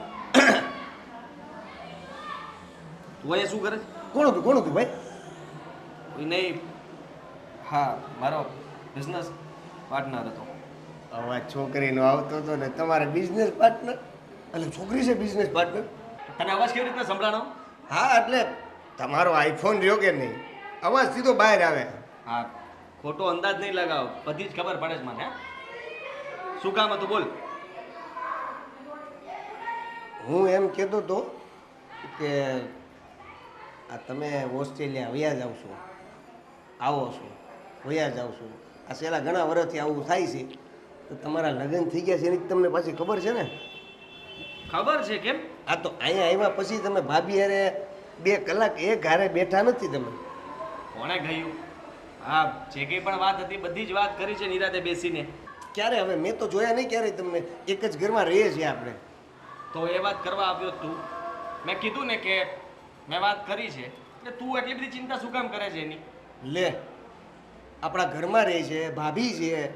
તું અહીંયા શું કરે છે? કોણ હતું ભાઈ? કોઈ નહીં, હા, મારો બિઝનેસ પાર્ટનર હતો. અવાજ છોકરીનો આવતો હતો ને તમારે બિઝનેસ પાર્ટનર? એટલે છોકરી છે બિઝનેસ પાર્ટનર? તને અવાજ કેવી રીતના સંભળાણો? હા એટલે તમારો આઈફોન રહ્યો કે નહીં, અવાજ સીધો બહાર આવે. હા, ખોટો અંદાજ નહીં લગાવ, બધી જ ખબર પડે છે મને. શું કામ હતું બોલ? હું એમ કહેતો હતો કે આ તમે ઓસ્ટ્રેલિયા વયા જાવ છો, આવો છો, વયા જાવ છો, આ છેલ્લા ઘણા વર્ષથી આવું થાય છે, તો તમારા લગ્ન થઈ ગયા છે એની તમને પાછી ખબર છે ને? ખબર છે. કેમ? આ તો અહીંયા આવ્યા પછી તમે ભાભી અરે 2 કલાક એક હારે બેઠા નથી તમે. કોણે કહ્યું? હા, જે કંઈ પણ વાત હતી બધી જ વાત કરી છે નિરાતે બેસીને. ક્યારે? હવે મેં તો જોયા નહીં ક્યારેય તમને. એક જ ઘરમાં રહીએ છીએ આપણે. તો એ વાત કરવા આવ્યો તું. મેં કીધું ને કે મેં વાત કરી છે એટલે તું એટલી બધી ચિંતા શું કામ કરે છે એની? લે, આપણા ઘરમાં રહે છે, ભાભી છે,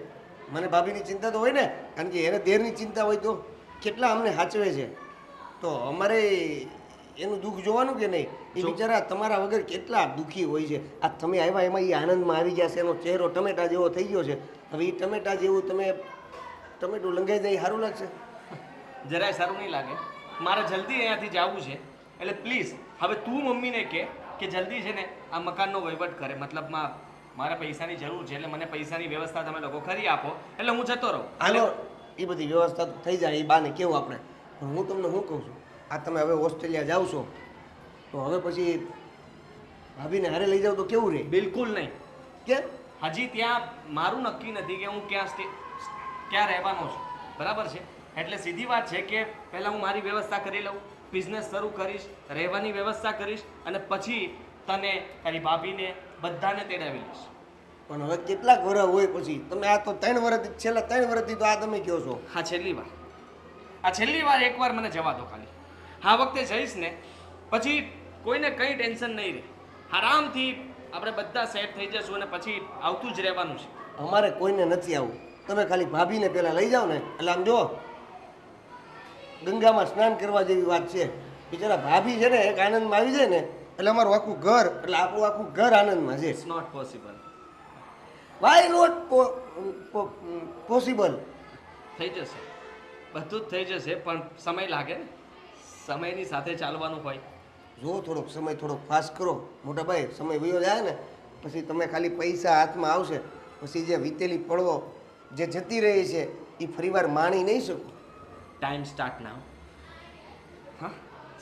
મને ભાભીની ચિંતા તો હોય ને, કારણ કે એને દેરની ચિંતા હોય તો કેટલા અમને સાચવે છે, તો અમારે એનું દુઃખ જોવાનું કે નહીં? એ બિચારા તમારા વગર કેટલા દુઃખી હોય છે. આ તમે આવ્યા એમાં એ આનંદમાં આવી ગયા છે, એનો ચહેરો ટમેટા જેવો થઈ ગયો છે. હવે એ ટમેટા જેવું તમે ટમેટું લંગાઈ જાય સારું લાગશે? જરાય સારું નહીં લાગે. મારે જલ્દી અહીંયાથી જવું છે એટલે પ્લીઝ હવે તું મમ્મીને કહે કે જલ્દી છે ને આ મકાનનો વહીવટ કરે. મતલબમાં મારે પૈસાની જરૂર છે એટલે મને પૈસાની વ્યવસ્થા તમે લોકો કરી આપો એટલે હું જતો રહું. હાલો, એ બધી વ્યવસ્થા તો થઈ જાય, એ બાને કેવું આપણે. પણ હું તમને શું કહું છું, આ તમે હવે ઓસ્ટ્રેલિયા જાઓ છો તો હવે પછી ભાભીને હારે લઈ જાઓ તો કેવું રહે? બિલકુલ નહીં. કે હજી ત્યાં મારું નક્કી નથી કે હું ક્યાં રહેવાનો છું, બરાબર છે? એટલે સીધી વાત છે કે પહેલાં હું મારી વ્યવસ્થા કરી લઉં, બિઝનેસ શરૂ કરીશ, રહેવાની વ્યવસ્થા કરીશ અને પછી તને, તારી ભાભીને બધાને તેડાવી લઈશ. પણ હવે કેટલાક વર્ષ હોય પછી? તમે આ તો 3 વર્ષથી, છેલ્લા 3 વર્ષથી તો આ તમે કહો છો. આ છેલ્લી વાર એકવાર મને જવા દો ખાલી. આ વખતે જઈશ ને પછી કોઈને કંઈ ટેન્શન નહીં રહે. આરામથી આપણે બધા સેટ થઈ જશું અને પછી આવતું જ રહેવાનું છે. અમારે કોઈને નથી આવું. તમે ખાલી ભાભીને પહેલાં લઈ જાઓ ને એટલે આમ જો ગંગામાં સ્નાન કરવા જેવી વાત છે. બિચારા ભાભી છે ને એક આનંદમાં આવી જાય ને એટલે અમારું આખું ઘર, એટલે આપણું આખું ઘર આનંદમાં છે. It's not possible. Why not possible? થઈ જશે, બધું જ થઈ જશે, પણ સમય લાગે ને. સમયની સાથે ચાલવાનું હોય. જો થોડોક સમય થોડોક ફાસ્ટ કરો મોટા ભાઈ, સમય વયો જાય ને પછી તમે ખાલી પૈસા હાથમાં આવશે પછી જે વીતેલી પળો જે જતી રહી છે એ ફરીવાર માણી નહીં શકો. Time start now. હા,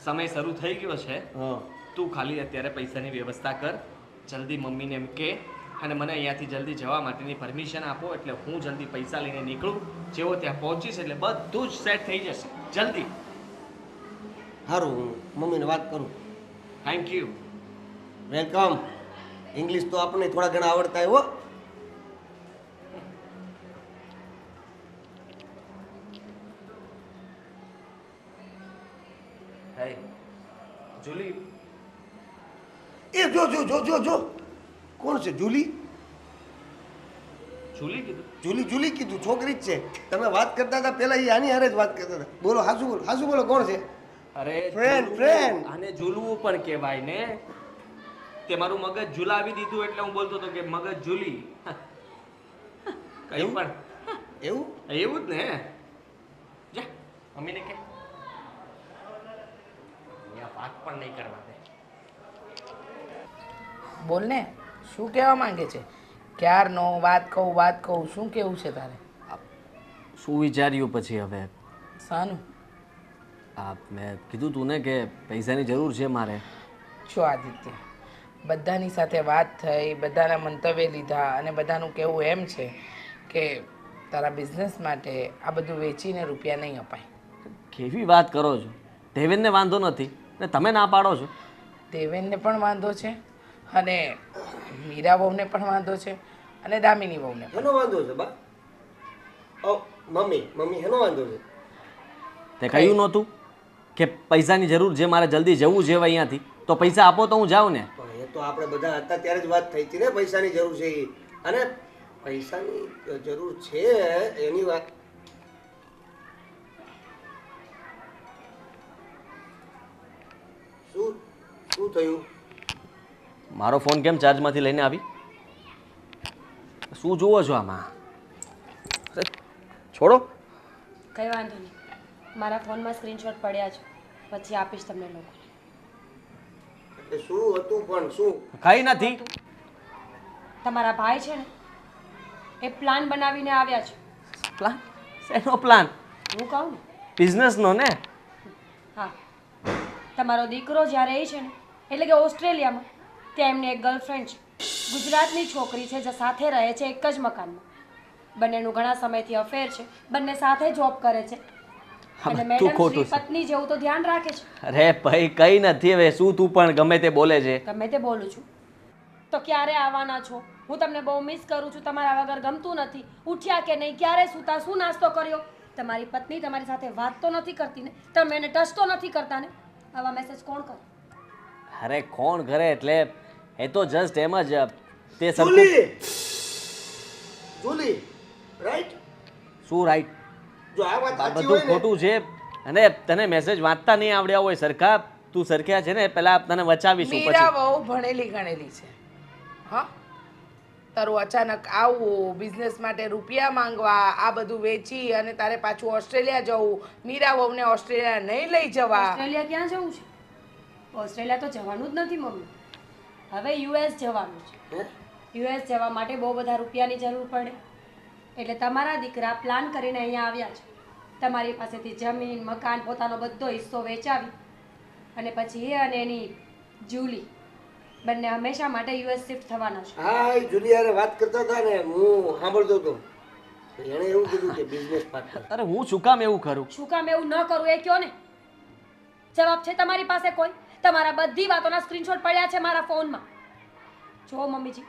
સમય શરૂ થઈ ગયો છે. હા, તું ખાલી અત્યારે પૈસાની વ્યવસ્થા કર, જલ્દી મમ્મીને એમ કહે અને મને અહીંયાથી જલ્દી જવા માટેની પરમિશન આપો એટલે હું જલ્દી પૈસા લઈને નીકળું. જેવો ત્યાં પહોંચીશ એટલે બધું જ સેટ થઈ જશે. જલ્દી. સારું, હું મમ્મીને વાત કરું. Thank you. વેલકમ. ઇંગ્લિશ તો આપણને થોડા ઘણા આવડતા હોય હો. હે જુલી, એ જો જો જો જો જો કોણ છે? જુલી? જુલી કીધું? જુલી જુલી કીધું, છોકરી જ છે. તમે વાત કરતા હતા પહેલા એ આની હારે જ વાત કરતા હતા. બોલો, હાસુ બોલો, કોણ છે? અરે Friend, ઝૂલવું. friend. આને ઝૂલવું પણ કહેવાય ને. તે મારું મગજ ઝુલાવી દીધું એટલે હું બોલતો હતો કે મગજ ઝૂલી. કઈ એવું? પણ એવું? એવું જ ને. જા મમ્મીને કે વાત પણ નહીં કરવા દે. બોલ ને, શું કહેવા માંગે છે? ક્યારનો વાત કહું, શું કેવું છે તારે? શું વિચાર્યું પછી હવે? સાનું? આ મેં કીધું તું ને કે પૈસાની જરૂર છે મારે. જો આદિત્ય, બધાની સાથે વાત થઈ, બધાના મંતવ્ય લીધા અને બધાનું કહેવું એમ છે કે તારા બિઝનેસ માટે આ બધું વેચીને રૂપિયા નહીં અપાય. કેવી વાત કરો છો? દેવેનને વાંધો નથી ને તમે ના પાડો છો? દેવેનને પણ વાંધો છે અને મીરા વહુને પણ વાંધો છે અને દામિની વહુને પણ. હેનો વાંધો છે બા? ઓ મમ્મી હેનો વાંધો છે? તે કહ્યું નહોતું કે પૈસાની જરૂર છે મારે, જલ્દી જવું છે અહીંયાથી, તો પૈસા આપો તો હું જાઉં ને. પણ એ તો આપણે બધા હતા ત્યારે જ વાત થઈ હતી ને પૈસાની જરૂર છે એ. અને પૈસાની જરૂર છે એની વાત. શું થયું? મારો ફોન કેમ ચાર્જમાંથી લઈને આવી? શું જુઓ છો આમાં? અરે, છોડો. કંઈ વાંધો નહીં, મારા ફોનમાં સ્ક્રીનશોટ પડ્યા છે, પછી આપીશ તમને લોકો. એટલે શું હતું પણ શું? કઈ નથી. તમારા ભાઈ છે ને એ પ્લાન બનાવીને આવ્યા છે. પ્લાન? શેનો પ્લાન? હું કહું ને. બિઝનેસનો ને? હા, તમારો દીકરો જ્યારે એ છે ને એટલે કે ઓસ્ટ્રેલિયામાં, ત્યાં એમની એક ગર્લફ્રેન્ડ છે, ગુજરાતની છોકરી છે, જે સાથે રહે છે એક જ મકાનમાં. બંનેનું ઘણા સમયથી અફેર છે, બંને સાથે જોબ કરે છે અને તું મેડમ ખોટું શ્રી પત્ની જેવું તો ધ્યાન રાખે છે. અરે ભાઈ કઈ નથી. હવે શું તું પણ ગમે તે બોલે છે? ગમે તે બોલું છું તો ક્યારે આવવાના છો? હું તમને બહુ મિસ કરું છું. તમારા વગર ગમતું નથી. ઉઠ્યા કે નહીં? ક્યારે સૂતા? શું નાસ્તો કર્યો? તમારી પત્ની તમારી સાથે વાત તો નથી કરતી ને? તમે એને ટચ તો નથી કરતા ને? આવા મેસેજ કોણ કરે? અરે કોણ કરે એટલે એ તો જસ્ટ એમ જ તે જુલી જુલી રાઈટ? શું રાઈટ? જો આ વાત સાચી બધું હોય ને, ખોટું છે. અને તને મેસેજ વાંચતા નહીં આવડ્યા હોય સરખા, તું સરખ્યા છે ને પેલા તને વચાવીશું મીરા પછી. બહુ ભણેલી ગણેલી છે. હા, તારું અચાનક આવવું, બિઝનેસ માટે રૂપિયા માંગવા, આ બધું વેચી અને તારે પાછું ઓસ્ટ્રેલિયા જવું, મીરા વહુને ઓસ્ટ્રેલિયા નહીં લઈ જવા. ઓસ્ટ્રેલિયા ક્યાં જવું છે? ઓસ્ટ્રેલિયા તો જવાનું જ નથી મમ્મી. હવે યુએસ જવાનું છે. હે? યુએસ જવા માટે બહુ બધા રૂપિયાની જરૂર પડે, એટલે તમારા દીકરા પ્લાન કરીને અહીંયા આવ્યા છે. તમારી પાસેથી જમીન, મકાન, પોતાનો બધો હિસ્સો વેચાવી અને પછી એ અને એની જુલી બંને હંમેશા માટે યુએસ શિફ્ટ થવાના છે. હા, એ જુલી હારે વાત કરતા હતા ને, હું સાંભળતો હતો. એણે એવું કીધું કે બિઝનેસ પાર્ટનર. અરે હું શું કામ એવું કરું? શું કામ એવું ન કરું એ કયો ને? જવાબ છે તમારી પાસે કોઈ? તમારા બધી વાતોના સ્ક્રીનશોટ પડ્યા છે મારા ફોનમાં. જો મમ્મીજી,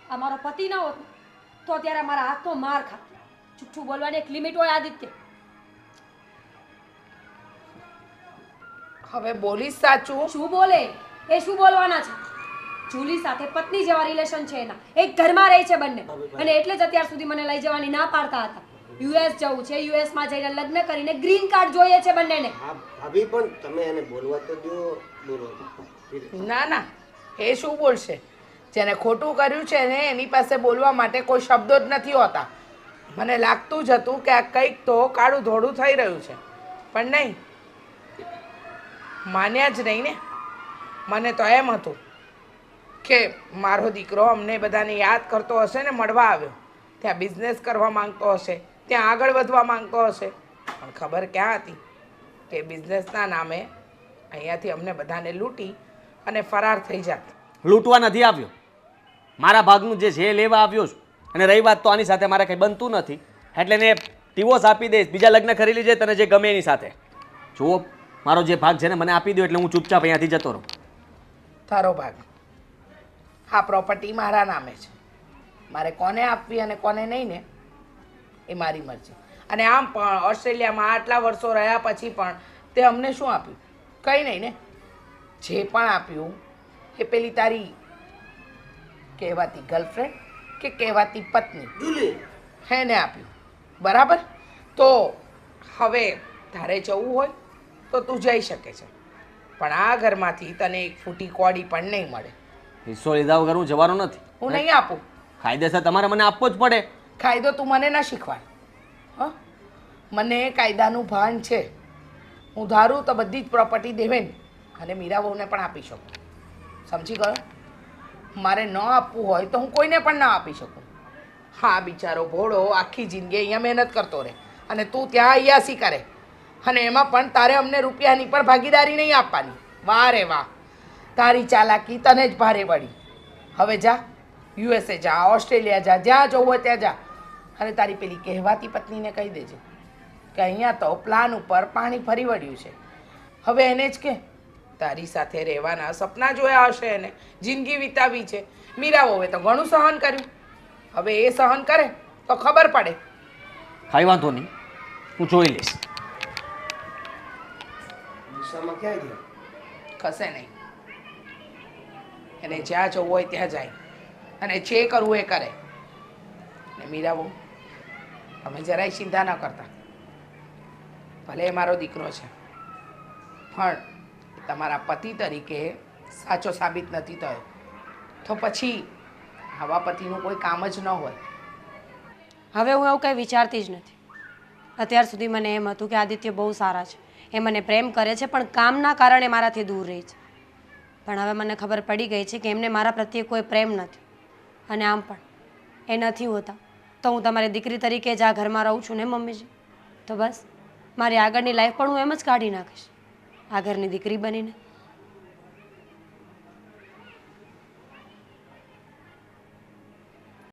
આ મારો પતિ ન હોત ને તો અત્યારે મારા હાથનો માર ખાત. જુઠ્ઠું બોલવાની એક લિમિટ હોય આદિત્ય. હવે બોલીશ સાચું. શું બોલે? એ શું બોલવાના છે? જુલી સાથે પત્ની જેવા રિલેશન છે એના. એક ઘરમાં રહે છે બંને, અને એટલે જ અત્યાર સુધી મને લઈ જવાની ના પાડતા હતા. યુએસ જવું છે, યુએસ માં જઈને લગ્ન કરીને ગ્રીન કાર્ડ જોઈએ છે બંનેને. હા ભાભી, પણ તમે એને બોલવા તો દો. બોલવા ના ના, એ શું બોલશે? જેને ખોટું કર્યું છે ને એની પાસે બોલવા માટે કોઈ શબ્દો જ નથી હોતા. મને લાગતું જ હતું કે આ કંઈક તો કાળું ધોળું થઈ રહ્યું છે, પણ નહીં, માન્યા જ નહીં ને. મને તો એમ હતું કે મારો દીકરો અમને બધાને યાદ કરતો હશે ને, મળવા આવ્યો, ત્યાં બિઝનેસ કરવા માંગતો હશે, ત્યાં આગળ વધવા માંગતો હશે, પણ ખબર ક્યાં હતી કે બિઝનેસના નામે અહીંયાથી અમને બધાને લૂંટી અને ફરાર થઈ જાત. લૂંટવા નથી આવ્યો. મારા ભાગનું જે છે એ લેવા આવ્યો છું. અને રહી વાત તો આની સાથે મારે કંઈ બનતું નથી, એટલે એને ડિવોર્સ આપી દઈશ, બીજા લગ્ન કરી લીજે, તને જે ગમે એની સાથે. જુઓ, મારો જે ભાગ છે ને મને આપી દો એટલે હું ચૂપચાપ અહીંયાથી જતો રહું. તારો ભાગ? હા, પ્રોપર્ટી મારા નામે છે. મારે કોને આપવી અને કોને નહીં ને એ મારી મરજી. અને આમ પણ ઓસ્ટ્રેલિયામાં આટલા વર્ષો રહ્યા પછી પણ તે અમને શું આપ્યું? કંઈ નહીં ને. જે પણ આપ્યું એ પેલી તારી કહેવાતી ગર્લફ્રેન્ડ કે કહેવાતી પત્ની જુલી એને આપ્યું, બરાબર? તો હવે તારે જવું હોય તો તું જઈ શકે છે, પણ આ ઘરમાંથી તને એક ફૂટી કોડી પણ નહીં મળે. હિસ્સો લીધા વગર હું જવાનો નથી. હું નહીં આપું. કાયદેસર તમારે મને આપવો જ પડે. કાયદો તું મને ના શીખવાડ. હ, મને કાયદાનું ભાન છે. હું ધારું તો બધી જ પ્રોપર્ટી દેવેન અને મીરા વહુને પણ આપી શકું. સમજી ગયો? મારે ન આપવું હોય તો હું કોઈને પણ ના આપી શકું. હા, બિચારો ભોળો આખી જિંદગી અહીંયા મહેનત કરતો રહે અને તું ત્યાં અયાસી કરે, અને એમાં પણ તારે અમને રૂપિયાની પણ ભાગીદારી નહીં આપવાની. વાહ રે વાહ, તારી ચાલાકી તને જ ભારે પડી. હવે જા, યુએસએ જા, ઓસ્ટ્રેલિયા જા, જ્યાં જવું હોય ત્યાં જા, અને તારી પેલી કહેવાતી પત્નીને કહી દેજે કે અહીંયા તો પ્લાન ઉપર પાણી ફરી વળ્યું છે. હવે એને જ કે તારી સાથે રહેવાના સપના જોયા હશે, એને જિંદગી વિતાવી છે. મીરા વહુએ તો ઘણું સહન કર્યું, હવે એ સહન કરે તો ખબર પડે. કાંઈ વાંધો નહીં, હું જોઈ લઈશ. દિશામાં ક્યાં ગયા? કશે નહીં. એને જ્યાં જવું હોય ત્યાં જાય અને જે કરવું એ કરે. ને મીરા બહુ તમે જરાય ચિંતા ન કરતા. ભલે એ મારો દીકરો છે, પણ તમારા પતિ તરીકે સાચો સાબિત નથી થયો, તો પછી આવા પતિનું કોઈ કામ જ ન હોય. હવે હું એવું કંઈ વિચારતી જ નથી. અત્યાર સુધી મને એમ હતું કે આદિત્ય બહુ સારા છે, એ મને પ્રેમ કરે છે પણ કામના કારણે મારાથી દૂર રહે છે. પણ હવે મને ખબર પડી ગઈ છે કે એમને મારા પ્રત્યે કોઈ પ્રેમ નથી. અને આમ પણ એ નથી હોતા તો હું તમારી દીકરી તરીકે જ આ ઘરમાં રહું છું ને મમ્મીજી. તો બસ મારી આગળની લાઈફ પણ હું એમ જ કાઢી નાખીશ આ ઘરની દીકરી બનીને.